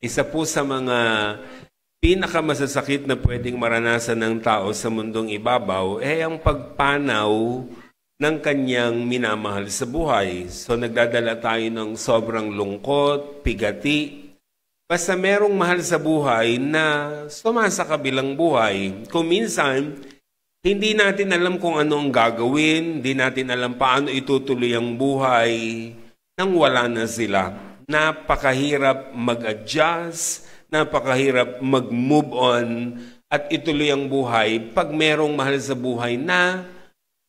Isa po sa mga pinakamasasakit na pwedeng maranasan ng tao sa mundong ibabaw ay ang pagpanaw ng kanyang minamahal sa buhay. So nagdadala tayo ng sobrang lungkot, pigati. Basta merong mahal sa buhay na sumasakabilang buhay. Kung minsan, hindi natin alam kung ano ang gagawin, hindi natin alam paano itutuloy ang buhay nang wala na sila. Napakahirap mag-adjust, napakahirap mag-move on at ituloy ang buhay pag merong mahal sa buhay na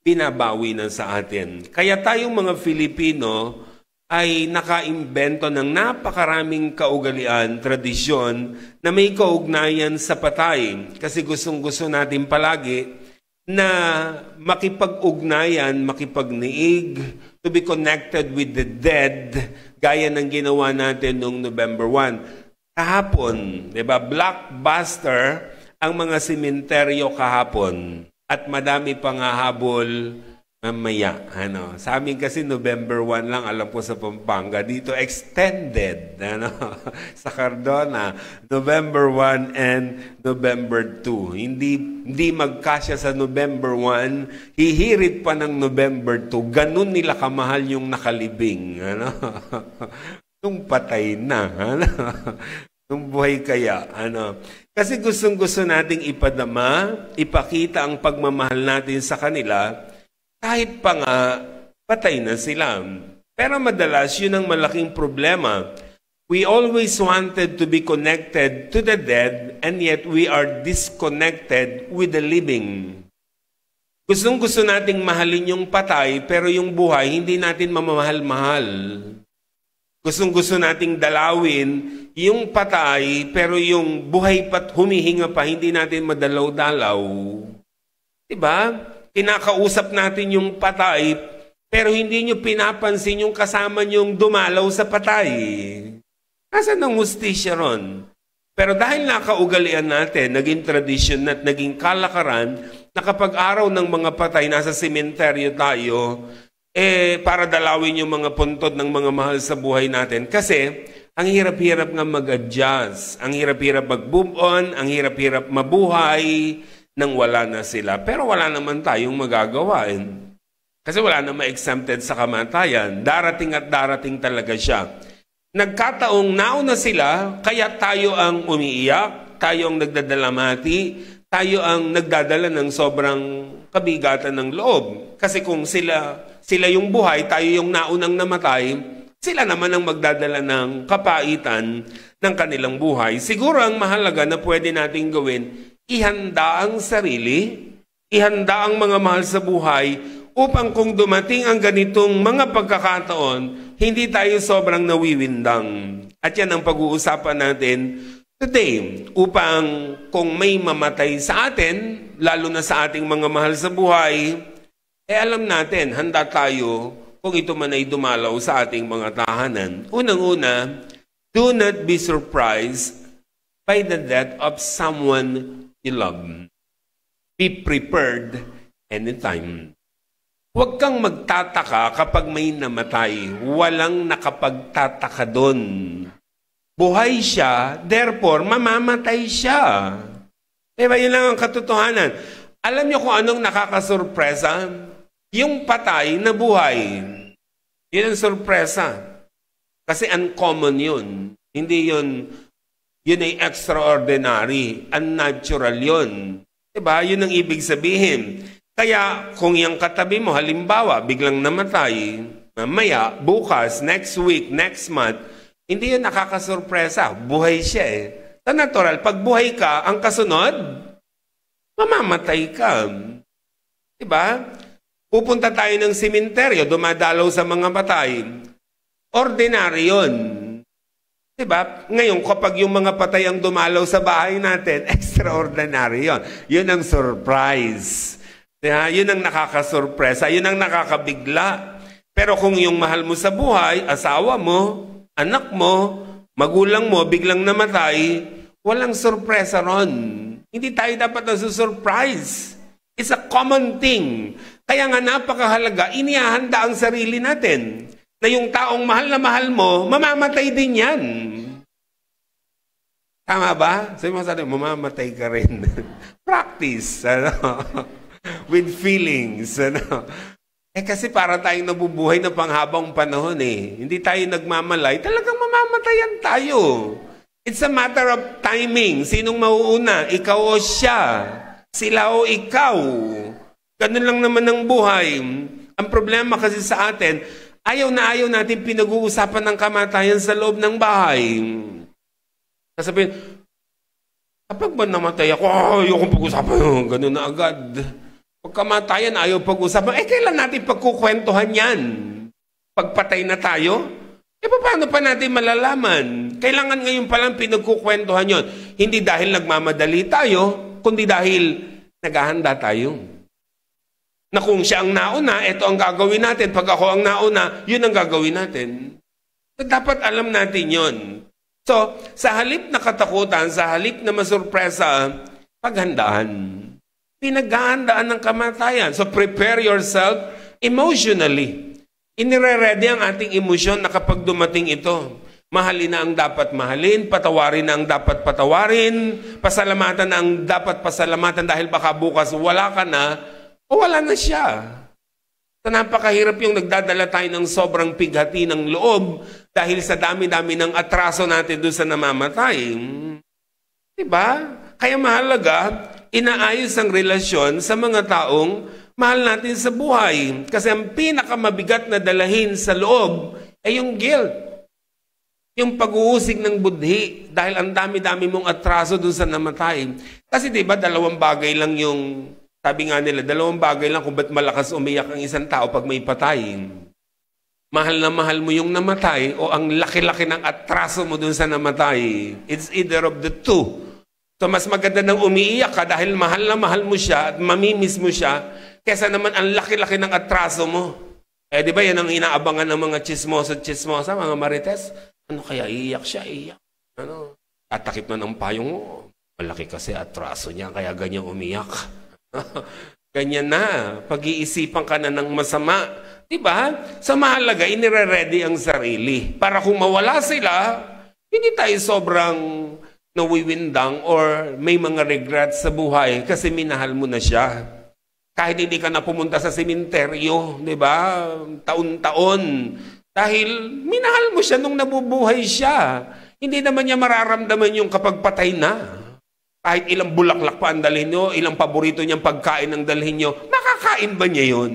binabawi na sa atin. Kaya tayong mga Filipino ay nakaimbento ng napakaraming kaugalian, tradisyon na may kaugnayan sa patay. Kasi gustong-gusto natin palagi na makipag-ugnayan, makipagniig, to be connected with the dead, gaya ng ginawa natin noong November 1. Kahapon, di ba, blockbuster ang mga sementeryo kahapon at madami pang hahabol mamaya. Sa amin kasi November 1 lang, alam ko sa Pampanga. Dito extended. Sa Cardona, November 1 and November 2. Hindi magkasya sa November 1, hihirit pa ng November 2. Ganun nila kamahal yung nakalibing. Nung patay na. Nung buhay kaya. Kasi gustong-gusto nating ipadama, ipakita ang pagmamahal natin sa kanila, kahit pa nga, patay na sila. Pero madalas, yun ang malaking problema. We always wanted to be connected to the dead, and yet we are disconnected with the living. Gustong-gusto nating mahalin yung patay, pero yung buhay, hindi natin mamamahal-mahal. Gustong-gusto nating dalawin yung patay, pero yung buhay pat humihinga pa, hindi natin madalaw-dalaw. Diba? Kinakausap natin yung patay, pero hindi nyo pinapansin yung kasama nyong dumalaw sa patay. Nasaan ang hustisya ron? Pero dahil nakaugalian natin, naging tradisyon at naging kalakaran, na kapag araw ng mga patay, nasa sementeryo tayo, para dalawin yung mga puntod ng mga mahal sa buhay natin. Kasi, ang hirap-hirap nga mag-adjust, ang hirap-hirap mag-move on, ang hirap-hirap mabuhay, nang wala na sila. Pero wala naman tayong magagawa. Kasi wala na ma-exempted sa kamatayan. Darating at darating talaga siya. Nagkataong nauna sila, kaya tayo ang umiiyak, tayo ang nagdadalamati, tayo ang nagdadala ng sobrang kabigatan ng loob. Kasi kung sila yung buhay, tayo yung naunang namatay, sila naman ang magdadala ng kapaitan ng kanilang buhay. Siguro ang mahalaga na pwede nating gawin, ihanda ang sarili, ihanda ang mga mahal sa buhay upang kung dumating ang ganitong mga pagkakataon, hindi tayo sobrang nawiwindang. At yan ang pag-uusapan natin today upang kung may mamatay sa atin, lalo na sa ating mga mahal sa buhay, alam natin, handa tayo kung ito man ay dumalaw sa ating mga tahanan. Unang-una, do not be surprised by the death of someone you love. Be prepared anytime. Huwag kang magtataka kapag may namatay. Walang nakapagtataka doon. Buhay siya, therefore, mamamatay siya. Diba? Yun lang ang katotohanan. Alam niyo kung anong nakakasurpresa? Yung patay na buhay. Yun ang surpresa. Kasi uncommon yun. Hindi yun ay extraordinary, unnatural yun. Diba? Yun ang ibig sabihin. Kaya kung yung katabi mo, halimbawa, biglang namatay, mamaya, bukas, next week, next month, hindi yun nakakasurpresa. Buhay siya eh. Sa natural, pag buhay ka, ang kasunod, mamamatay ka. Diba? Pupunta tayo ng sementeryo, dumadalaw sa mga patay. Ordinary yun. Diba? Ngayon, kapag yung mga patay ang dumalaw sa bahay natin, extraordinary yun. Yun ang surprise. Diba? Yun ang nakakasurpresa. Yun ang nakakabigla. Pero kung yung mahal mo sa buhay, asawa mo, anak mo, magulang mo, biglang namatay, walang surpresa ron. Hindi tayo dapat nasusurprise. It's a common thing. Kaya nga napakahalaga, inihahanda ang sarili natin. Na yung taong mahal na mahal mo, mamamatay din yan. Tama ba? Sabi mo sa atin, mamamatay ka rin. Practice, with feelings, kasi para tayong nabubuhay na panghabang panahon Hindi tayo nagmamalay, talagang mamamatayan tayo. It's a matter of timing. Sinong mauuna? Ikaw o siya? Sila o ikaw? Ganun lang naman ang buhay. Ang problema kasi sa atin, ayaw natin pinag-uusapan ng kamatayan sa loob ng bahay. Sasabihin, kapag ba namatay ako, ayokong pag-usapan yun. Ganun na agad. Pag kamatayan, ayaw pag-usapan. Kailan natin pagkukwentuhan yan? Pagpatay na tayo? Paano pa natin malalaman? Kailangan ngayon palang pinagkukwentuhan yon. Hindi dahil nagmamadali tayo, kundi dahil naghahanda tayo. Na kung siya ang nauna, ito ang gagawin natin. Pag ako ang nauna, yun ang gagawin natin. So, dapat alam natin yon. So, sa halip na katakutan, sa halip na masurpresa, paghandaan. Pinaghahandaan ng kamatayan. So, prepare yourself emotionally. Inire-ready ang ating emosyon na kapag dumating ito. Mahalin na ang dapat mahalin, patawarin na ang dapat patawarin, pasalamatan na ang dapat pasalamatan dahil baka bukas wala ka na o wala na siya. So, napakahirap yung nagdadala tayo ng sobrang pighati ng loob dahil sa dami-dami ng atraso natin doon sa namamatay. Diba? Kaya mahalaga, inaayos ang relasyon sa mga taong mahal natin sa buhay. Kasi ang pinakamabigat na dalahin sa loob ay yung guilt. Yung pag-uusig ng budhi dahil ang dami-dami mong atraso doon sa namatay. Kasi diba, dalawang bagay lang yung, sabi nga nila, dalawang bagay lang kung ba't malakas umiyak ang isang tao pag may patayin. Mahal na mahal mo yung namatay o ang laki-laki ng atraso mo doon sa namatay. It's either of the two. So mas maganda nang umiiyak ka dahil mahal na mahal mo siya at mamimiss mo siya kesa naman ang laki-laki ng atraso mo. Di ba yan ang inaabangan ng mga chismosa, mga marites? Ano kaya iiyak siya, iiyak? Tatakip na ng payong mo. Malaki kasi atraso niya kaya ganyan umiyak. Ganyan na. Pag-iisipan ka na ng masama. Diba? Sa mahalaga, inire-ready ang sarili. Para kung mawala sila, hindi tayo sobrang nawiwindang or may mga regrets sa buhay kasi minahal mo na siya. Kahit hindi ka na pumunta sa sementeryo, di ba? Taon-taon. Dahil minahal mo siya nung nabubuhay siya. Hindi naman niya mararamdaman yung kapag patay na. Kahit ilang bulaklak pa ang dalhin nyo, ilang paborito niyang pagkain ang dalhin nyo, makakain ba niya yun?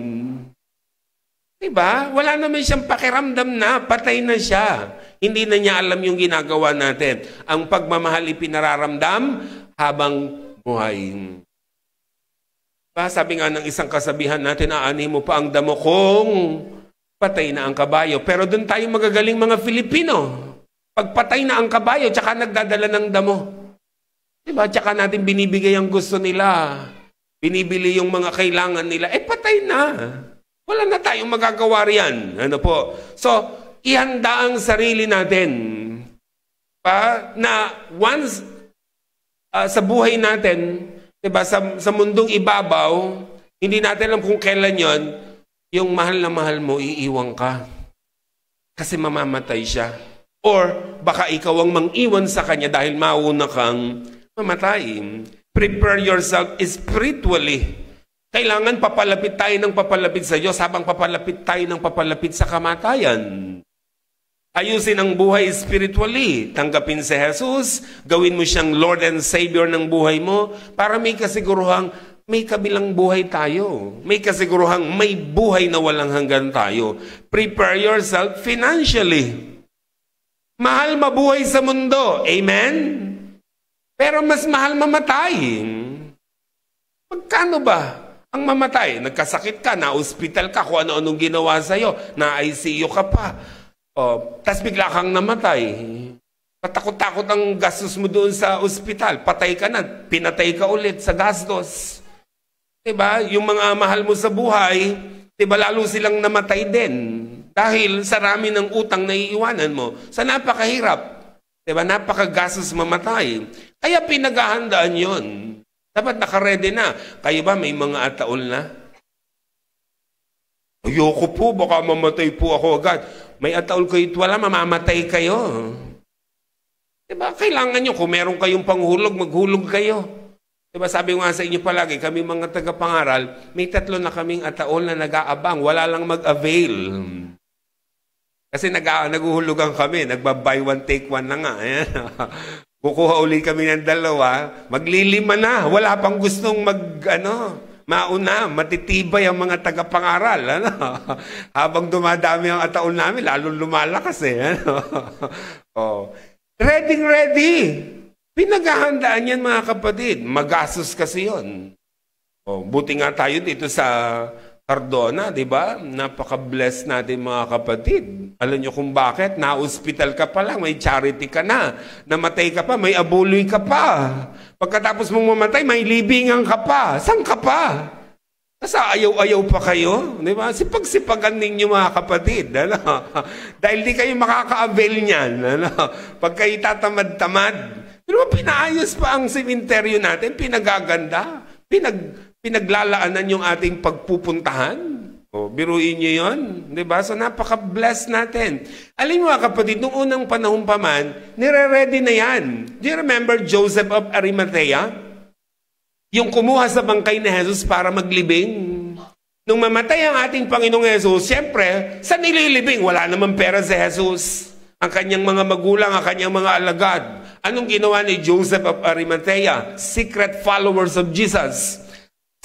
Diba? Wala naman siyang pakiramdam na, patay na siya. Hindi na niya alam yung ginagawa natin. Ang pagmamahal ipinararamdam habang buhay. Diba? Sabi nga ng isang kasabihan natin, aanin mo pa ang damo kung patay na ang kabayo. Pero doon tayo magagaling mga Filipino. Pagpatay na ang kabayo, tsaka nagdadala ng damo. Diba? Tsaka natin binibigay ang gusto nila. Binibili yung mga kailangan nila. Patay na. Wala na tayong magagawa riyan. Ano po? So, ihanda ang sarili natin. Na once sa buhay natin, diba, sa mundong ibabaw, hindi natin alam kung kailan yon, yung mahal na mahal mo, iiwan ka. Kasi mamamatay siya. Or baka ikaw ang mang-iwan sa kanya dahil mauna kang mamatay. Prepare yourself spiritually. Kailangan papalapit tayo ng papalapit sa Diyos habang papalapit tayo ng papalapit sa kamatayan. Ayusin ang buhay spiritually. Tanggapin si Jesus, gawin mo siyang Lord and Savior ng buhay mo para may kasiguruhang may kabilang buhay tayo. May kasiguruhang may buhay na walang hanggan tayo. Prepare yourself financially. Mahal mabuhay sa mundo. Amen? Pero mas mahal mamatay. Magkano ba ang mamatay? Nagkasakit ka, na-hospital ka, kung ano-anong ginawa sa'yo, na-ICU ka pa. Tas bigla kang namatay. Patakot-takot ang gastos mo doon sa ospital. Patay ka na, pinatay ka ulit sa gastos. Diba? Yung mga mahal mo sa buhay, diba lalo silang namatay din. Dahil sa rami ng utang na iiwanan mo. Sa napakahirap. Diba? Napakagastos mamatay. Kaya pinaghahandaan yon. Dapat nakaredy na. Kayo ba may mga ataol na? Ayoko po, baka mamatay po ako agad. May ataol kayo, wala, mamamatay kayo. Diba? Kailangan nyo, kung meron kayong panghulog, maghulog kayo. Diba? Sabi ko nga sa inyo palagi, kami mga tagapangaral, may 3 na kaming ataol na nag-aabang, wala lang mag-avail. Kasi naguhulugan kami, nagba-buy one, take one na nga. Kukuha uli kami ng 2, maglilima na, wala pang gustong mauna, matitibay ang mga tagapangaral. Habang dumadami ang ataol namin, lalo lumalakas Ready. Pinaghahandaan yan mga kapatid. Magastos kasi yun. Buti nga tayo dito sa Cardona, di ba? Napaka-bless natin mga kapatid. Alam nyo kung bakit? Na-hospital ka pa lang, may charity ka na. Namatay ka pa, may abuloy ka pa. Pagkatapos mong mamatay, may libingan ka pa. Saan ka pa? Kasi ayaw-ayaw pa kayo. Di ba? Sipag-sipagan ninyo mga kapatid. Dahil di kayo makaka-avail niyan. Pag kayo tatamad-tamad. Pero pinaayos pa ang sementeryo natin, pinagaganda. Pinaglalaanan yung ating pagpupuntahan. Biruin nyo yun. Diba? So napaka-bless natin. Alam mo mga kapatid, nung unang panahon pa man, nire-ready na yan. Do you remember Joseph of Arimathea? Yung kumuha sa bangkay ni Jesus para maglibing. Nung mamatay ang ating Panginoong Jesus, siyempre, sa nililibing, wala namang pera si Jesus. Ang kanyang mga magulang, ang kanyang mga alagad. Anong ginawa ni Joseph of Arimathea? Secret followers of Jesus.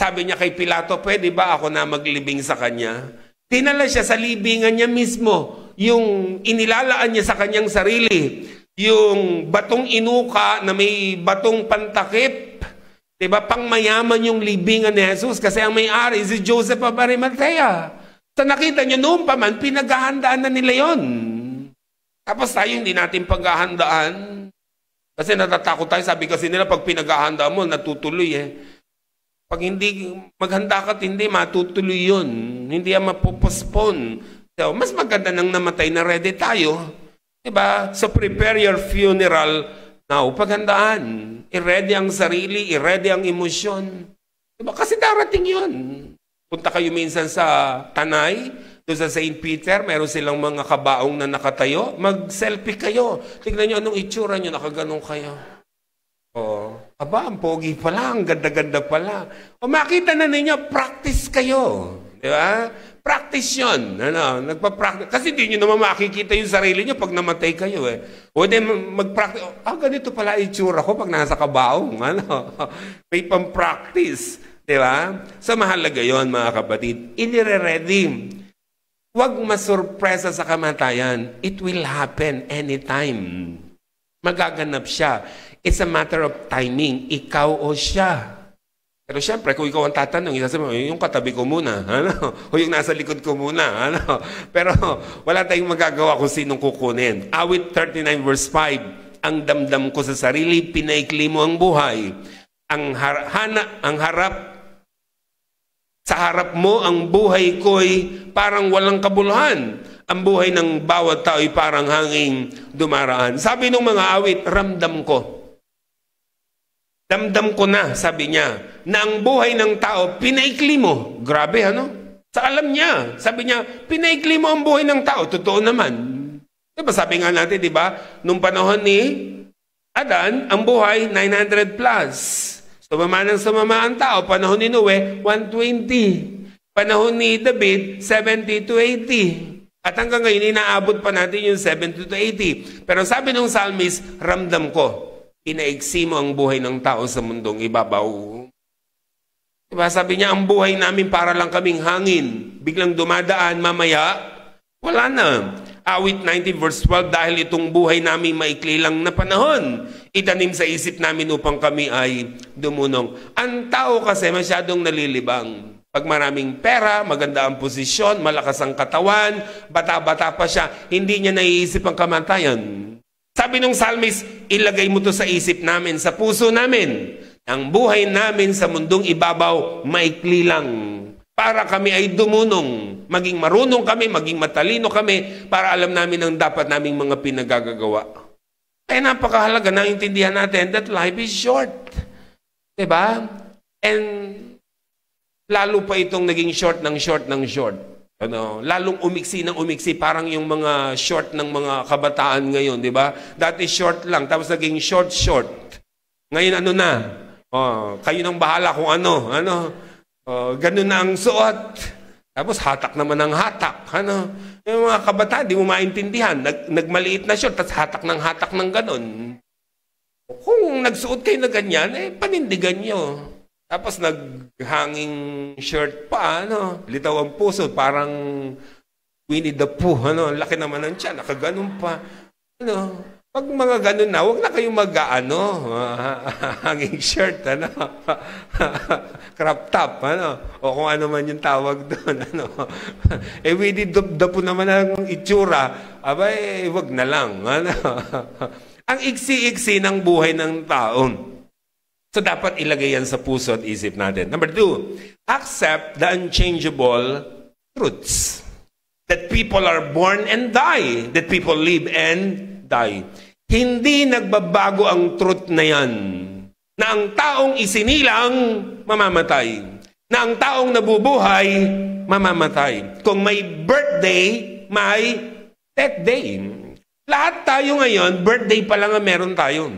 Sabi niya kay Pilato, pwede ba ako na maglibing sa kanya? Dinala siya sa libingan niya mismo. Yung inilalaan niya sa kanyang sarili. Yung batong inuka na may batong pantakip. Diba? Pangmayaman yung libingan ni Jesus kasi ang may-ari si Joseph of Arimathea. So nakita niyo noon pa man, pinaghahandaan na nila yon. Tapos tayo hindi natin paghahandaan. Kasi natatakot tayo. Sabi kasi nila pag pinaghahandaan mo, natutuloy Pag hindi maghanda ka, hindi matutuloy yun. Hindi yan mapopospone. So, mas maganda nang namatay na ready tayo. Diba? So, prepare your funeral now. Paghandaan. I-ready ang sarili, i-ready ang emosyon. Diba? Kasi darating yun. Punta kayo minsan sa Tanay, doon sa St. Peter, meron silang mga kabaong na nakatayo. Mag-selfie kayo. Tignan nyo anong itsura nyo, nakaganon kayo. Aba, ang pogi pala, ang ganda-ganda pala. Makita na ninyo, practice kayo. Di ba? Practice yun. Nagpa-practice. Kasi di nyo naman makikita yung sarili nyo pag namatay kayo O then, mag-practice. Ganito pala itsura ko pag nasa kabaong. May pang-practice. Di ba? So, mahalaga yon mga kapatid. Inire-ready. Huwag masurpresa sa kamatayan. It will happen anytime. Magaganap siya. It's a matter of timing. Ikaw o siya. Pero siyempre, kung ikaw ang tatanong, isasabi mo, yung katabi ko muna. O yung nasa likod ko muna. Pero wala tayong magagawa kung sinong kukunin. Awit 39 verse 5, ang damdam ko sa sarili, pinaikli mo ang buhay. Sa harap mo, ang buhay ko'y parang walang kabuluhan. Ang buhay ng bawat tao ay parang hanging dumaraan. Sabi ng mga awit, ramdam ko. Damdam ko na, sabi niya, na ang buhay ng tao, pinaikli mo. Grabe, Sa alam niya, sabi niya, pinaikli mo ang buhay ng tao. Totoo naman. Diba, sabi nga natin, diba, nung panahon ni Adan, ang buhay, 900 plus. Sumama ang tao, panahon ni Noe, 120. Panahon ni David, 70 to 80. At hanggang ngayon, inaabot pa natin yung 70 to 80. Pero sabi ng psalmist, ramdam ko, inaigsi mo ang buhay ng tao sa mundong ibabaw. Diba? Sabi niya, ang buhay namin para lang kaming hangin. Biglang dumadaan, mamaya, wala na. Awit 90 verse 12, dahil itong buhay namin maikli lang na panahon, itanim sa isip namin upang kami ay dumunong. Ang tao kasi masyadong nalilibang. Pag maraming pera, maganda ang posisyon, malakas ang katawan, bata-bata pa siya, hindi niya naiisip ang kamatayan. Sabi ng psalmist, ilagay mo to sa isip namin, sa puso namin. Ang buhay namin sa mundong ibabaw, maikli lang. Para kami ay dumunong. Maging marunong kami, maging matalino kami, para alam namin ang dapat naming mga pinagagagawa. Kaya napakahalaga na intindihan natin that life is short. Diba? And lalo pa itong naging short ng short ng short. Lalong umiksi ng umiksi, parang yung mga short ng mga kabataan ngayon, di ba? Dati short lang, tapos naging short. Ngayon ano na? Kayo nang bahala kung ano. Ganun na ang suot. Tapos hatak naman ang hatak. Yung mga kabataan, di mo maintindihan. Nagmaliit na short, tapos hatak ng ganun. Kung nagsuot kayo na ganyan, panindigan nyo. Tapos naghanging shirt pa, litaw ang puso, parang Winnie the Pooh, laki naman ng tiyan, nakaganon pa. Pag mga ganun na, huwag na kayong hanging shirt, crop top, o kung ano man yung tawag doon, Winnie the Pooh naman ang itsura, huwag na lang, Ang iksi-iksi ng buhay ng taon. So, dapat ilagay yan sa puso at isip natin. Number 2, accept the unchangeable truths. That people are born and die. That people live and die. Hindi nagbabago ang truth na yan. Na ang taong isinilang, mamamatay. Na ang taong nabubuhay, mamamatay. Kung may birthday, may death day. Lahat tayo ngayon, birthday pa lang ang meron tayo.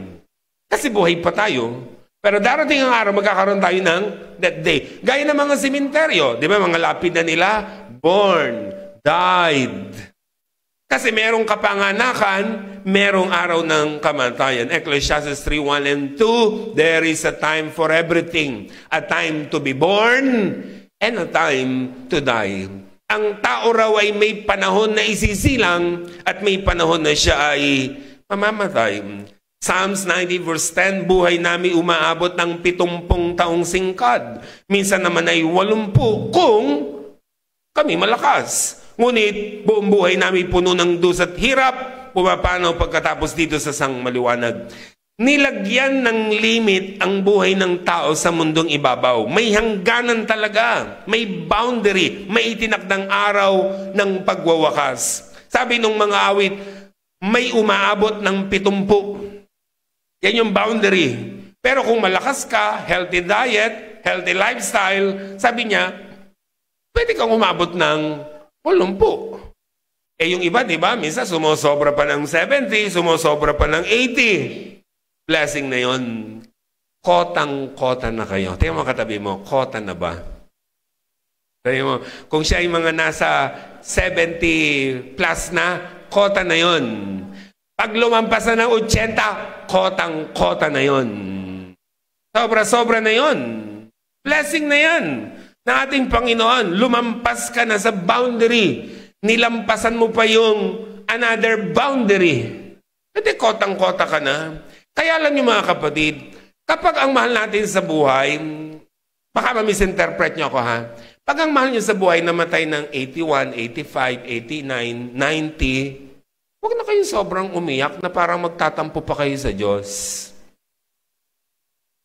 Kasi buhay pa tayo. Pero darating ang araw, magkakaroon tayo ng death day. Gaya ng mga sementeryo, di ba, mga lapid na nila, born, died. Kasi merong kapanganakan, merong araw ng kamatayan. Ecclesiastes 3:1 and 2, there is a time for everything. A time to be born and a time to die. Ang tao raw ay may panahon na isisilang at may panahon na siya ay mamamatay. Psalms 90 verse 10, buhay namin umaabot ng 70 taong singkad. Minsan naman ay 80 kung kami malakas. Ngunit buong buhay namin puno ng dus at hirap, pumapanaw pagkatapos dito sa sang maliwanag. Nilagyan ng limit ang buhay ng tao sa mundong ibabaw. May hangganan talaga, may boundary, may itinakdang araw ng pagwawakas. Sabi nung mga awit, may umaabot ng 70. Yan yung boundary. Pero kung malakas ka, healthy diet, healthy lifestyle, sabi niya, pwede kang umabot ng 80. Yung iba, di ba? Minsan sumosobra pa ng 70, sumosobra pa ng 80. Blessing na yon. Kotang-kota na kayo. Tingnan mo katabi mo, kota na ba? Tingnan mo, kung siya ay mga nasa 70 plus na, kota na yon. Pag lumampas na ng 80, kotang-kota na yon. Sobra-sobra na yon. Blessing na yan ng ating Panginoon. Lumampas ka na sa boundary. Nilampasan mo pa yung another boundary. Kasi kotang-kota ka na. Kaya lang yung mga kapatid, kapag ang mahal natin sa buhay, baka ma-misinterpret nyo ako ha, pag ang mahal nyo sa buhay namatay ng 81, 85, 89, 90, huwag na kayong sobrang umiyak na parang magtatampo pa kayo sa Diyos.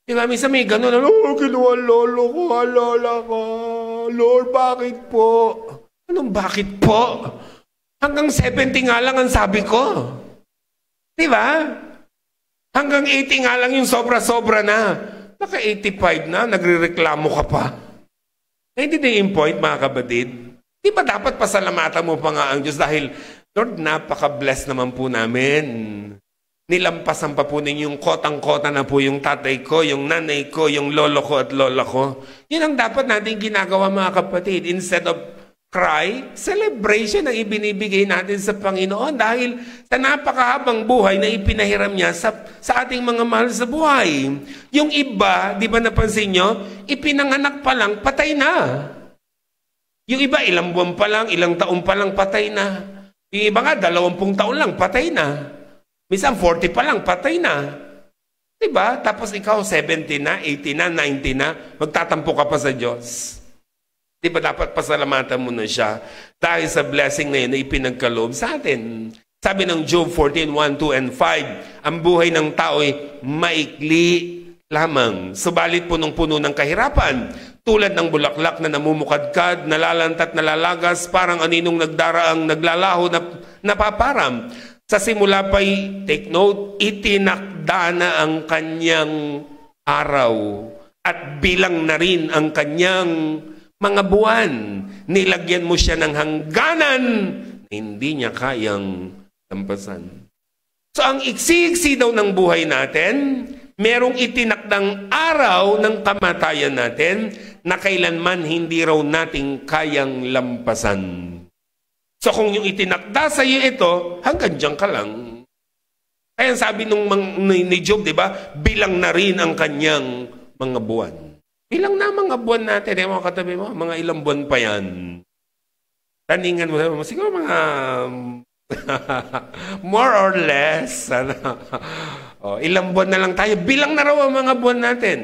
Diba, minsan may gano'n, kinuha lolo ko, lola ko. Lord, bakit po? Anong bakit po? Hanggang 70 nga lang ang sabi ko. Diba? Hanggang 80 nga lang yung sobra-sobra na. Naka 85 na, nagre-reklamo ka pa. Hindi din yung point, mga kapatid. Di ba dapat pasalamatan mo pa nga ang Diyos dahil, Lord, napaka-bless naman po namin. Nilampasan pa po ninyong kotang-kota na po yung tatay ko, yung nanay ko, yung lolo ko at lola ko. Yun ang dapat natin ginagawa, mga kapatid. Instead of cry, celebration ang ibinibigay natin sa Panginoon dahil sa napakahabang buhay na ipinahiram niya sa ating mga mahal sa buhay. Yung iba, di ba napansin nyo, ipinanganak pa lang, patay na. Yung iba, ilang buwan pa lang, ilang taon pa lang, patay na. Yung iba nga, 20 taon lang, patay na. Minsan 40 pa lang, patay na. Diba? Tapos ikaw 70 na, 80 na, 90 na, magtatampo ka pa sa Diyos. Diba dapat pasalamatan mo na siya dahil sa blessing na yun na ipinagkaloob sa atin. Sabi ng Job 14, 1, 2, and 5, ang buhay ng tao ay maikli lamang. Subalit punong-puno ng kahirapan, tulad ng bulaklak na namumukadkad, nalalantat, nalalagas, parang aninong nagdaraang naglalaho na napaparam. Sa simula pa'y, take note, itinakda na ang kanyang araw at bilang na rin ang kanyang mga buwan. Nilagyan mo siya ng hangganan na hindi niya kayang lampasan. So ang iksi-iksi daw ng buhay natin, merong itinakdang araw ng kamatayan natin na kailanman hindi raw nating kayang lampasan. So kung yung itinakda sa iyo ito, hanggang diyan ka lang. Kaya sabi ni Job, di ba, bilang na rin ang kanyang mga buwan. Bilang na mga buwan natin, mga katabi mo, mga ilang buwan pa yan. Taningan mo, siguro mga more or less. Ilang buwan na lang tayo. Bilang na raw ang mga buwan natin.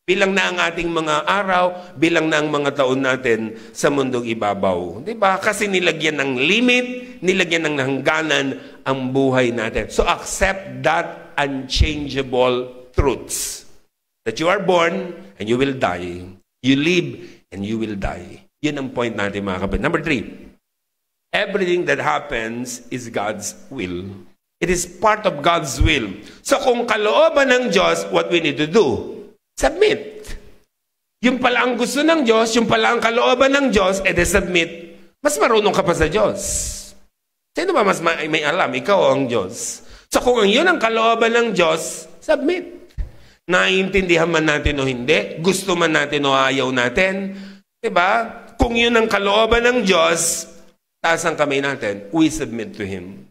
Bilang na ang ating mga araw, bilang na ang mga taon natin sa mundong ibabaw. Diba? Kasi nilagyan ng limit, nilagyan ng hangganan ang buhay natin. So accept that unchangeable truths. That you are born and you will die. You live and you will die. Yun ang point natin, mga kapatid. Number 3, everything that happens is God's will. It is part of God's will. So kung kalooban ng Diyos, what we need to do? Submit. Yung pala ang gusto ng Diyos, yung pala ang kalooban ng Diyos, submit. Mas marunong ka pa sa Diyos. Sino ba mas may alam? Ikaw o ang Diyos? So kung yun ang kalooban ng Diyos, submit. Naiintindihan man natin o hindi, gusto man natin o ayaw natin, diba? Kung yun ang kalooban ng Diyos, taas ang kamay natin, we submit to Him.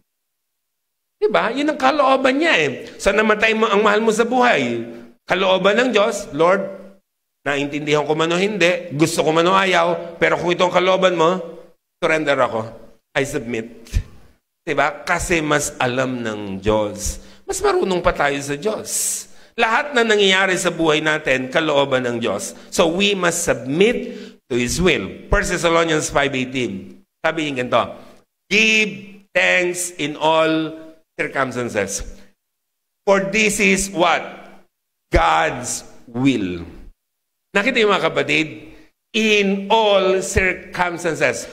Diba? Yun ang kalooban niya eh. So namatay mo ang mahal mo sa buhay. Kalooban ng Diyos, Lord, naintindihan ko man o hindi, gusto ko man o ayaw, pero kung itong kalooban mo, surrender ako. I submit. Diba? Kasi mas alam ng Diyos. Mas marunong pa tayo sa Diyos. Lahat na nangyayari sa buhay natin, kalooban ng Diyos. So we must submit to His will. 1 Thessalonians 5:18. Sabi niya ganito, give thanks in all circumstances. For this is what? God's will. Nakita yung mga kapatid? In all circumstances.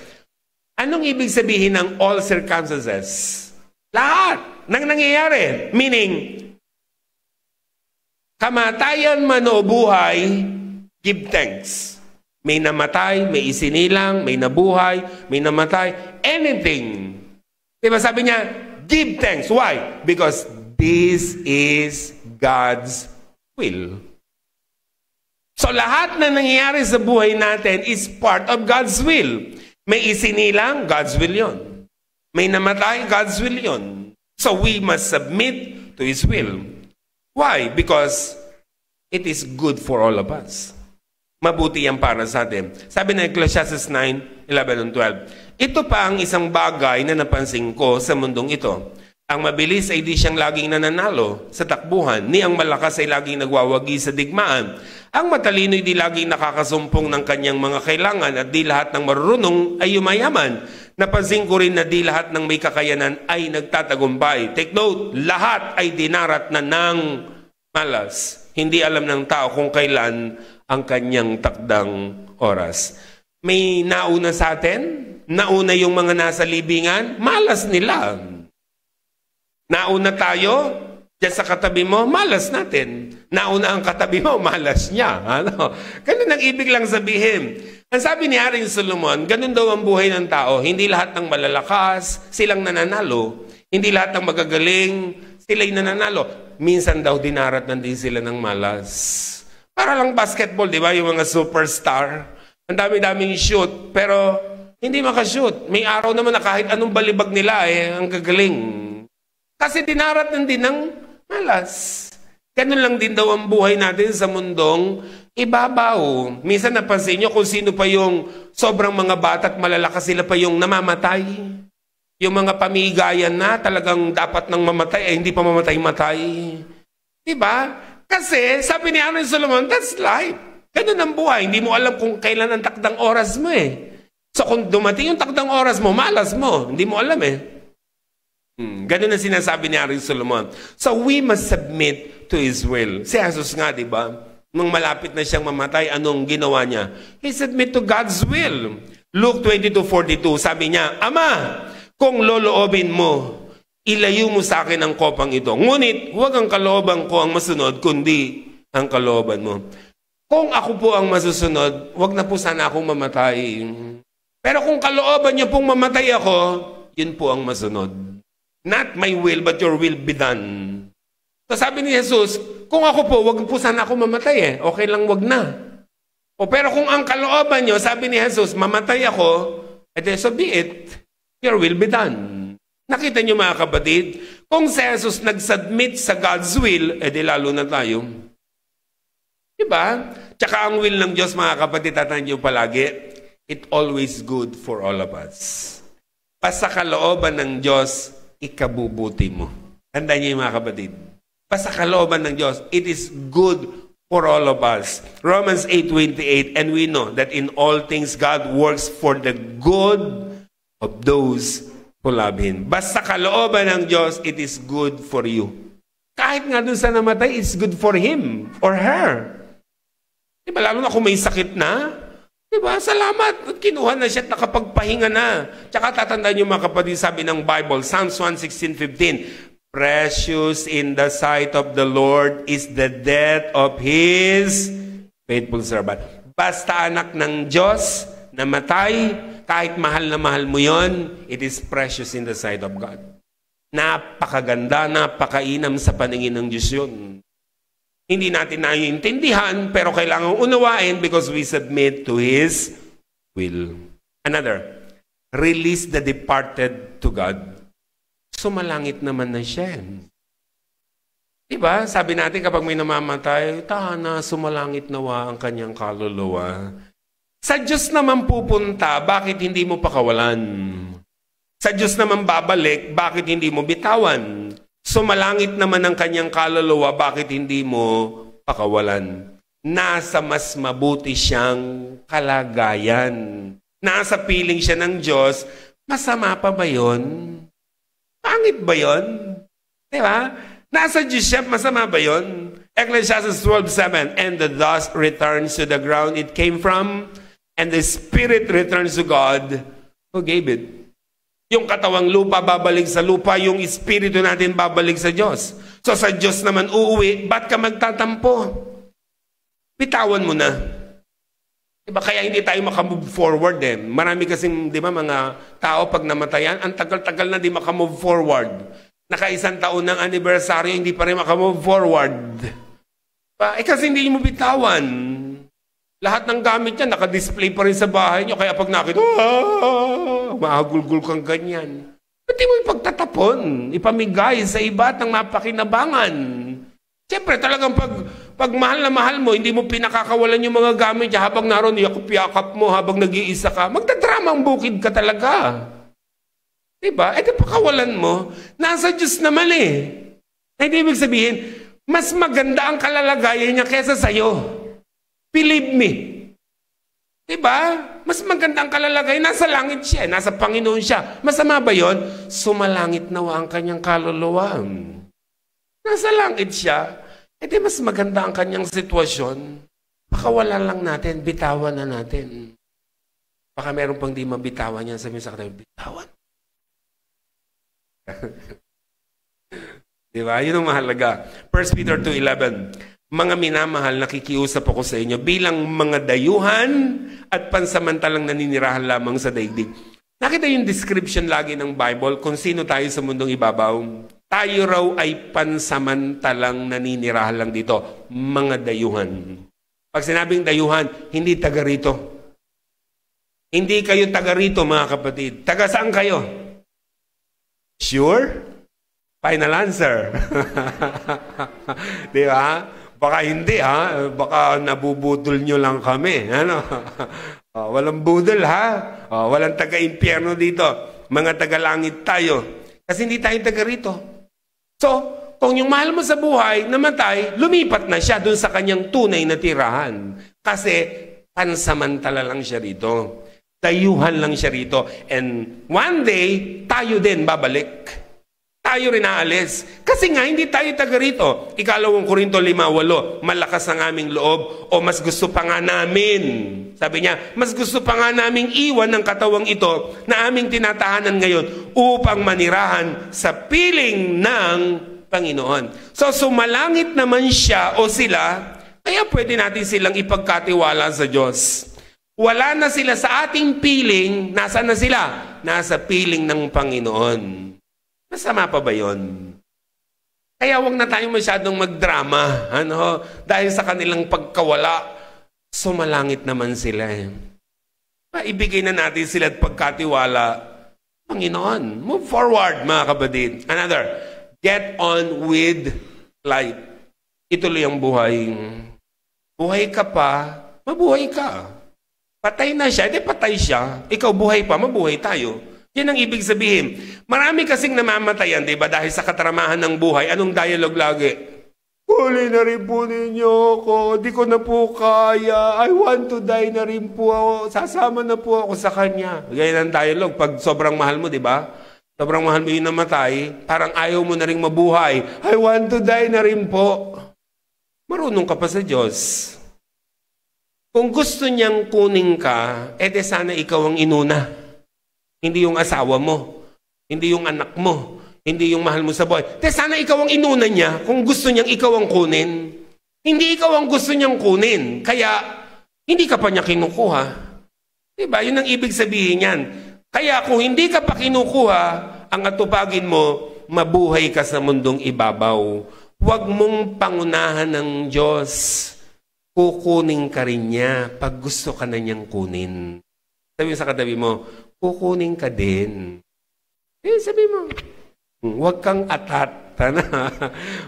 Anong ibig sabihin ng all circumstances? Lahat ng nangyayari. Meaning, kamatayan man o buhay, give thanks. May namatay, may isinilang, may nabuhay, may namatay, anything. Diba sabi niya, give thanks. Why? Because this is God's will. So lahat na nangyayari sa buhay natin is part of God's will. May isinilang, God's will yon. May namatay, God's will yon. So we must submit to His will. Why? Because it is good for all of us. Mabuti yan para sa atin. Sabi ng Ecclesiastes 9:11-12, ito pa ang isang bagay na napansin ko sa mundong ito. Ang mabilis ay di siyang laging nananalo sa takbuhan, ni ang malakas ay laging nagwawagi sa digmaan. Ang matalino ay di laging nakakasumpong ng kanyang mga kailangan at di lahat ng marunong ay yumayaman. Napansin ko rin na di lahat ng may kakayanan ay nagtatagumpay. Take note, lahat ay dinarat na ng malas. Hindi alam ng tao kung kailan ang kanyang takdang oras. May nauna sa atin, nauna yung mga nasa libingan, malas nila. Nauna tayo, dyan sa katabi mo, malas natin. Nauna ang katabi mo, malas niya. Ano? Ganun ang ibig lang sabihin. Ang sabi ni Haring Solomon, ganun daw ang buhay ng tao. Hindi lahat ng malalakas, silang nananalo. Hindi lahat ng magagaling, sila'y nananalo. Minsan daw dinarat na din sila ng malas. Para lang basketball, di ba? Yung mga superstar. Ang dami-daming shoot, pero hindi makashoot. May araw naman na kahit anong balibag nila, ang gagaling. Kasi dinarat na din ng malas. Ganun lang din daw ang buhay natin sa mundong ibabaw. Minsan napansin nyo kung sino pa yung sobrang mga bata at malalakas, sila pa yung namamatay. Yung mga pamigayan na talagang dapat nang mamatay, hindi pa mamatay-matay. Diba? Kasi sabi ni Haring Solomon, that's life. Ganun ang buhay. Hindi mo alam kung kailan ang takdang oras mo eh. So kung dumating yung takdang oras mo, malas mo. Hindi mo alam eh. Ganun ang sinasabi ni Haring Solomon. So we must submit to His will. Si Jesus nga, di ba? Nung malapit na siyang mamatay, anong ginawa niya? He submit to God's will. Luke 22:42, sabi niya, Ama, kung loloobin mo, ilayo mo sa akin ang kopang ito. Ngunit, huwag ang kalooban ko ang masunod, kundi ang kalooban mo. kung ako po ang masusunod, wag na po sana akong mamatay. Pero kung kalooban niyo pong mamatay ako, yun po ang masunod. Not my will, but your will be done. So sabi ni Jesus, kung ako po, wag po sana ako mamatay eh. Okay lang, wag na. Pero kung ang kalooban niyo, sabi ni Jesus, mamatay ako, edi so be it. Your will be done. Nakita niyo mga kapatid, kung si Jesus nag-submit sa God's will, edi lalo na tayo. Diba? Tsaka ang will ng Diyos, mga kapatid, tatandaan niyo palagi, it always good for all of us. Basta kalooban ng Diyos, ikabubuti mo. Tandaan niyo mga kapatid. Basta kalooban ng Diyos, it is good for all of us. Romans 8:28, and we know that in all things God works for the good of those who love Him. Basta kalooban ng Diyos, it is good for you. Kahit nga dun sa namatay, it's good for him or her. Diba? Lalo na kung may sakit na. Diba? Salamat. Kinuha na siya at nakapagpahinga na. Tsaka tatandaan niyo mga kapatid, sabi ng Bible, Psalms 1:16-15, precious in the sight of the Lord is the death of His faithful servant. Basta anak ng Diyos, namatay, kahit mahal na mahal mo yon, it is precious in the sight of God. Napakaganda, napakainam sa paningin ng Diyos yun. Hindi natin naiintindihan, pero kailangan unawain because we submit to His will. Another, release the departed to God. Sumalangit naman na siya. Diba? Sabi natin kapag may namamatay, tahana, sumalangit nawa ang kanyang kaluluwa. Sa Diyos naman pupunta, bakit hindi mo pakawalan? Sa Diyos naman babalik, bakit hindi mo bitawan? Sumalangit naman ang kanyang kaluluwa, bakit hindi mo pakawalan? Nasa mas mabuti siyang kalagayan. Nasa piling siya ng Diyos, masama pa ba yun? Pangit ba yun? Diba? Nasa Diyos siya, masama ba yun? Ecclesiastes 12:7, and the dust returns to the ground it came from, and the spirit returns to God who gave it. Yung katawang lupa babalik sa lupa, yung espiritu natin babalik sa Diyos. So sa Diyos naman uuwi, ba't ka magtatampo? Bitawan mo na. Diba? Kaya hindi tayo makamove forward eh. Marami kasing, di ba, mga tao pag namatayan, ang tagal-tagal na di makamove forward. Naka-1 taon ng anibersaryo, hindi pa rin makamove forward. Kasi hindi mo bitawan. Lahat ng gamit niya, naka-display pa rin sa bahay niyo. Kaya pag nakita, mahagulgul kang ganyan. Pati mo ipagtatapon, ipamigay sa iba at ng mapakinabangan. Siyempre, talagang pag mahal na mahal mo, hindi mo pinakakawalan yung mga gamit niya habang naroon, yakap-yakap mo habang nag-iisa ka, magdadramang bukid ka talaga. Diba? Eh, di pakawalan mo. Nasa Diyos naman eh. Hindi ibig sabihin, mas maganda ang kalalagayan niya kesa sa'yo. Believe me. Diba? Mas maganda ang kalalagayan. Nasa langit siya. Nasa Panginoon siya. Masama ba yun? Sumalangit nawa ang kanyang kaluluwa. Nasa langit siya. E di mas maganda ang kanyang sitwasyon. Pakawalan lang natin. Bitawan na natin. Baka meron pang di mabitawan yan. Sabi sa kanya, bitawan. Diba? Yun ang mahalaga. 1 Peter 2:11. Mga minamahal, nakikiusap ako sa inyo bilang mga dayuhan at pansamantalang naninirahan lamang sa daigdig. Nakita yung description lagi ng Bible kung sino tayo sa mundong ibabaw. Tayo raw ay pansamantalang naninirahan lang dito. Mga dayuhan. Pag sinabing dayuhan, hindi taga rito. Hindi kayo taga rito, mga kapatid. Taga saan kayo? Sure? Final answer. Di ba? Baka hindi ha. Baka nabubudol nyo lang kami. Ano? Walang budol ha. Walang taga-impyerno dito. Mga taga-langit tayo. Kasi hindi tayo taga rito. So, kung yung mahal mo sa buhay, namatay, lumipat na siya dun sa kanyang tunay na tirahan. Kasi pansamantala lang siya rito. Dayuhan lang siya rito. And one day, tayo din babalik. Tayo rin aalis. Kasi nga, hindi tayo taga rito. Ikalawang Korinto 5:8, malakas ang aming loob o mas gusto pa nga namin. Sabi niya, mas gusto pa nga naming iwan ng katawang ito na aming tinatahanan ngayon upang manirahan sa piling ng Panginoon. So, sumalangit naman siya o sila, Kaya pwede natin silang ipagkatiwala sa Diyos. Wala na sila sa ating piling, nasa na sila? Nasa piling ng Panginoon. Masama pa ba yun? Kaya huwag na tayong masyadong magdrama. Dahil sa kanilang pagkawala, sumalangit naman sila. Ibigay na natin sila at pagkatiwala. Panginoon, move forward mga kapatid. Another, get on with life. Ituloy ang buhay. Buhay ka pa, mabuhay ka. Patay na siya, patay siya. Ikaw buhay pa, mabuhay tayo. Yan ang ibig sabihin. Marami kasing namamatayan, di ba? Dahil sa kataramahan ng buhay. Anong dialogue lagi? Huli na rin po ninyo ako. Di ko na po kaya. I want to die na rin po ako. Sasama na po ako sa kanya. Ganyan ang dialogue. Pag sobrang mahal mo, di ba? Sobrang mahal mo yung namatay. Parang ayaw mo na rin mabuhay. I want to die na rin po. Marunong ka pa sa Diyos. Kung gusto niyang kunin ka, edi sana ikaw ang inuna. Hindi yung asawa mo. Hindi yung anak mo. Hindi yung mahal mo sa buhay. Edi sana ikaw ang inuna niya kung gusto niyang ikaw ang kunin. Hindi ikaw ang gusto niyang kunin. Kaya, hindi ka pa niya kinukuha. Diba? Yun ang ibig sabihin yan. Kaya kung hindi ka pa kinukuha, ang atupagin mo, mabuhay ka sa mundong ibabaw. Huwag mong pangunahan ng Diyos. Kukunin ka rin niya pag gusto ka na niyang kunin. Sabi mo sa katabi mo, kukunin ka din. Sabi mo, huwag kang atat.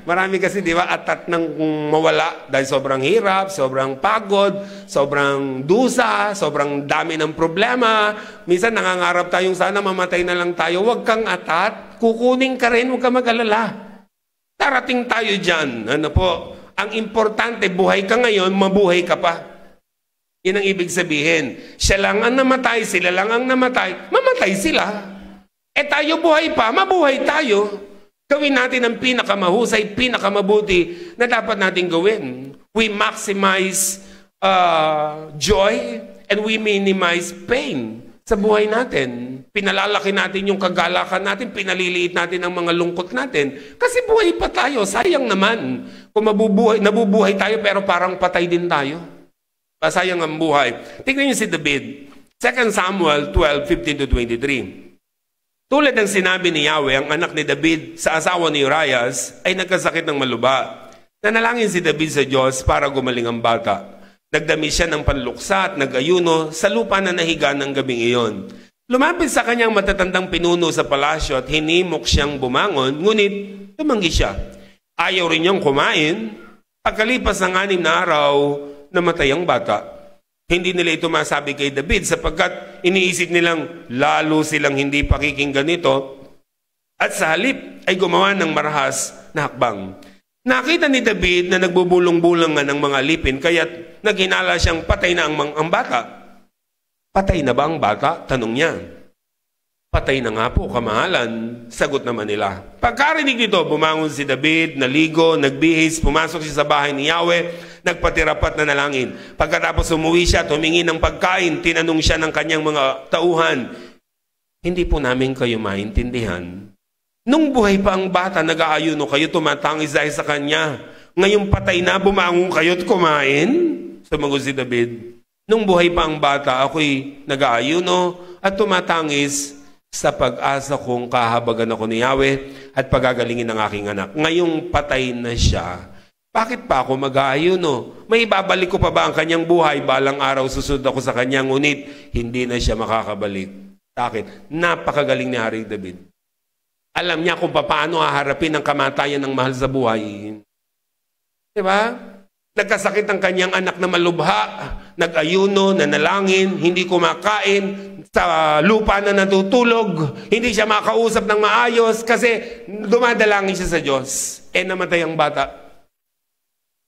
Marami kasi, di ba, atat ng mawala dahil sobrang hirap, sobrang pagod, sobrang dusa, sobrang dami ng problema. Minsan nangangarap tayong sana mamatay na lang tayo. Huwag kang atat. Kukunin ka rin, huwag kang mag-alala. Darating tayo dyan. Ano po? Ang importante, buhay ka ngayon, mabuhay ka pa. Yan ang ibig sabihin. Siya lang ang namatay, sila lang ang namatay, mamatay sila. Tayo buhay pa, mabuhay tayo. Gawin natin ang pinakamahusay, pinakamabuti na dapat natin gawin. We maximize joy and we minimize pain sa buhay natin. Pinalalaki natin yung kagalakan natin, pinaliliit natin ang mga lungkot natin. Kasi buhay pa tayo, sayang naman. Kung nabubuhay tayo pero parang patay din tayo. Sayang ang buhay. Tingnan niyo si David. 2 Samuel 12:15-23. Tulad ng sinabi ni Yahweh, ang anak ni David sa asawa ni Urias ay nagkasakit ng maluba. Nanalangin si David sa Diyos para gumaling ang bata. Nagdami siya ng panluksa at nag-ayuno sa lupa na nahiga ng gabing iyon. Lumapit sa kanyang matatandang pinuno sa palasyo at hinimok siyang bumangon, ngunit tumanggi siya. Ayaw rin niyang kumain. Pagkalipas ng 6 na araw, namatay ang bata. Hindi nila ito masabi kay David sapagkat iniisip nilang lalo silang hindi pakikinggan nito at sa halip ay gumawa ng marahas na hakbang. Nakita ni David na nagbubulong-bulangan ng mga alipin kaya't naghinala siyang patay na ang bata. Patay na ba ang bata? Tanong niya. Patay na nga po, kamahalan. Sagot naman nila. Pagkarinig nito, bumangon si David, naligo, nagbihis, pumasok siya sa bahay ni Yahweh, nagpatirapat na nalangin. Pagkatapos umuwi siya, humingi ng pagkain, tinanong siya ng kanyang mga tauhan, hindi po namin kayo maintindihan. Nung buhay pa ang bata, nag-aayuno kayo, tumatangis dahil sa kanya. Ngayong patay na, bumangon kayo at kumain? Sumagot si David. Nung buhay pa ang bata, ako'y nag-aayuno at tumatangis sa pag-asa kong kahabagan ako ni Yahweh at pagagalingin ng aking anak. Ngayong patay na siya, bakit pa ako mag-aayuno? May ibabalik ko pa ba ang kanyang buhay? Balang araw susunod ako sa kanyang, ngunit hindi na siya makakabalik. Bakit? Napakagaling ni Haring David. Alam niya kung paano haharapin ang kamatayan ng mahal sa buhay. Diba? Nagkasakit ang kanyang anak na malubha, nag-ayuno, nanalangin, hindi kumakain, sa lupa na natutulog, hindi siya makausap ng maayos kasi dumadalangin siya sa Diyos. Namatay ang bata.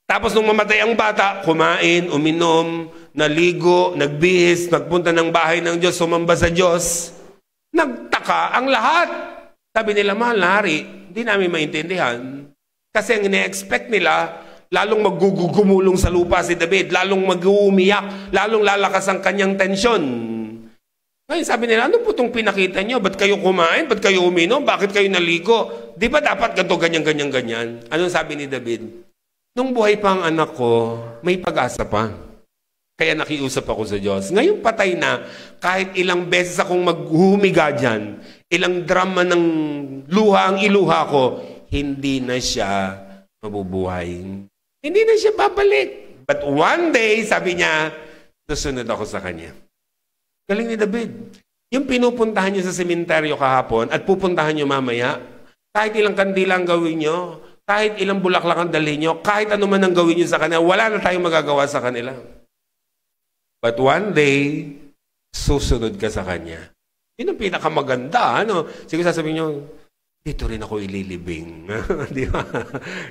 Tapos nung mamatay ang bata, kumain, uminom, naligo, nagbihis, nagpunta ng bahay ng Diyos, sumamba sa Diyos. Nagtaka ang lahat. Sabi nila, mahal na hari, hindi namin maintindihan. Kasi ang ine-expect nila, lalong magugumulong sa lupa si David, lalong mag-uumiyak, lalong lalakas ang kanyang tensyon. Ngayon sabi nila, ano po itong pinakita nyo? Ba't kayo kumain? Ba't kayo uminom? Bakit kayo naligo? Di ba dapat ganito, ganyan? Anong sabi ni David? Nung buhay pa ang anak ko, may pag-asa pa. Kaya nakiusap ako sa Diyos. Ngayon patay na, kahit ilang beses akong maghumiga dyan, ilang drama ng luha ang iluha ko, hindi na siya mabubuhay. Hindi na siya babalik. But one day, sabi niya, susunod ako sa kanya. Galing ni David. Yung pinupuntahan niyo sa sementeryo kahapon at pupuntahan niyo mamaya, kahit ilang kandila ang gawin niyo, kahit ilang bulaklak ang dalhin niyo, kahit ano man ang gawin niyo sa kanila, wala na tayong magagawa sa kanila. But one day, susunod ka sa kanya. Yun ang pinakamaganda. Ano? Siguro sasabihin niyo, dito rin ako ililibing. Di ba?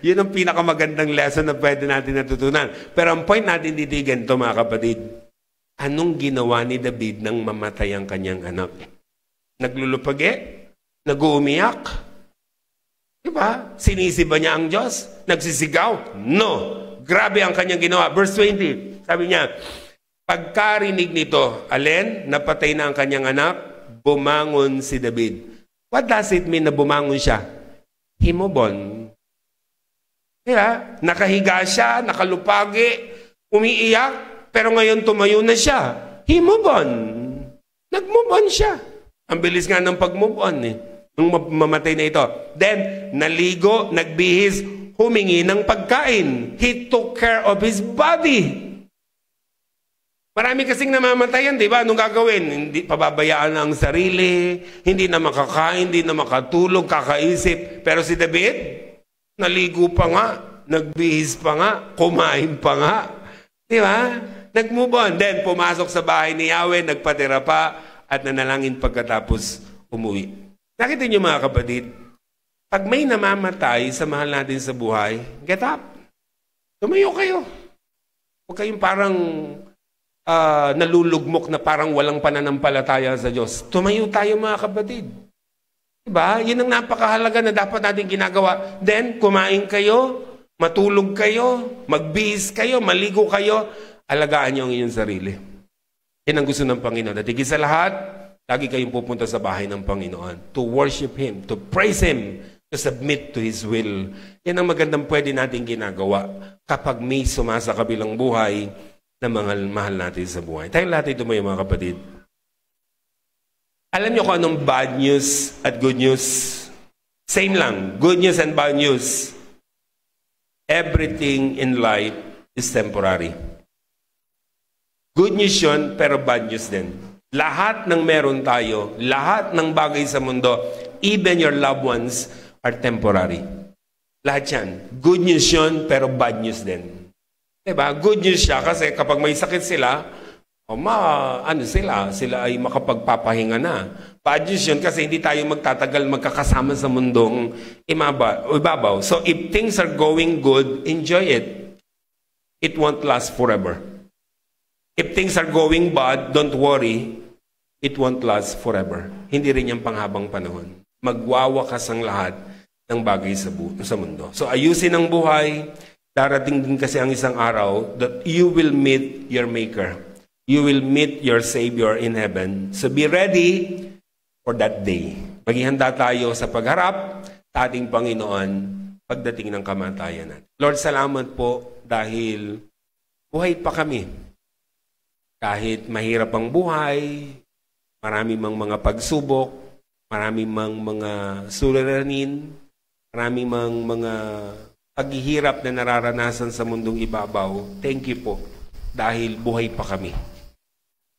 Yun ang pinakamagandang lesson na pwede natin natutunan. Pero ang point natin dito ganito, mga kapatid. Anong ginawa ni David nang mamatay ang kanyang anak? Naglulupagi? Nag-uumiyak? Di ba? Sinisi ba niya ang Diyos? Nagsisigaw? No. Grabe ang kanyang ginawa. Verse 20, sabi niya, pagkarinig nito, alin? Napatay na ang kanyang anak, bumangon si David. What does it mean na bumangon siya? Himobon. Diba? Nakahiga siya, nakalupagi, umiiyak, pero ngayon tumayo na siya. Himobon. Nag-move on siya. Ang bilis nga ng pag-move on eh. Nung mamatay na ito. Then, naligo, nagbihis, humingi ng pagkain. He took care of his body. Marami kasing namamatayan, di ba? Anong gagawin? Hindi pababayaan ang sarili, hindi na makakain, hindi na makatulog, kakaisip. Pero si David, naligo pa nga, nagbihis pa nga, kumain pa nga. Di ba? Nag-move on. Then, pumasok sa bahay ni Yahweh, nagpatira pa, at nanalangin pagkatapos umuwi. Nakita niyo mga kapatid, pag may namamatay sa mahal natin sa buhay, get up. Tumayo kayo. Huwag kayong parang nalulugmok na parang walang pananampalataya sa Diyos. Tumayo tayo mga kapatid. Diba? Yun ang napakahalaga na dapat natin ginagawa. Then, kumain kayo, matulog kayo, magbihis kayo, maligo kayo, alagaan niyo ang inyong sarili. Yan ang gusto ng Panginoon. At higit sa lahat, lagi kayong pupunta sa bahay ng Panginoon to worship Him, to praise Him, to submit to His will. Yan ang magandang pwede natin ginagawa kapag may sumasa kabilang buhay na mahal natin sa buhay. Tayong lahat ito mga kapatid. Alam niyo kung anong bad news at good news? Same lang. Good news and bad news. Everything in life is temporary. Good news yun, pero bad news din. Lahat ng meron tayo, lahat ng bagay sa mundo, even your loved ones, are temporary. Lahat yan. Good news yun, pero bad news din. Diba? Good news siya kasi kapag may sakit sila, sila ay makapagpapahinga na. Bad news yun kasi hindi tayo magtatagal magkakasama sa mundong ibabaw. So if things are going good, enjoy it. It won't last forever. If things are going bad, don't worry. It won't last forever. Hindi rin yung panghabang panahon. Magwawakas ang lahat ng bagay sa mundo. So ayusin ang buhay. Darating din kasi ang isang araw that you will meet your Maker. You will meet your Savior in heaven. So be ready for that day. Maghihanda tayo sa pagharap sa ating Panginoon pagdating ng kamatayan natin. Lord, salamat po dahil buhay pa kami. Kahit mahirap ang buhay, marami mang mga pagsubok, marami mang mga suliranin, marami mang mga paghihirap na nararanasan sa mundong ibabaw, thank you po dahil buhay pa kami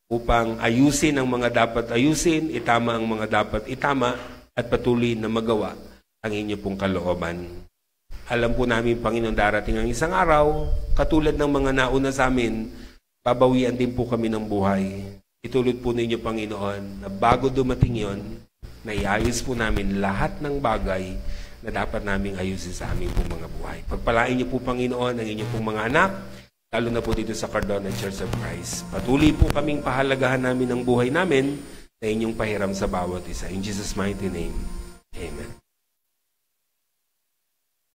upang ayusin ang mga dapat ayusin, itama ang mga dapat itama at patuloy na magawa ang inyo pong kalooban. Alam po namin, Panginoon, darating ang isang araw, katulad ng mga nauna sa amin, babawian din po kami ng buhay. Itulad po ninyo, Panginoon, na bago dumating yon, na iayos po namin lahat ng bagay na dapat naming ayusin sa aming pong mga buhay. Pagpalain niyo po, Panginoon, ang inyong pong mga anak, lalo na po dito sa Cardona Church of Christ. Patuloy po kaming pahalagahan namin ang buhay namin na inyong pahiram sa bawat isa. In Jesus' mighty name, Amen.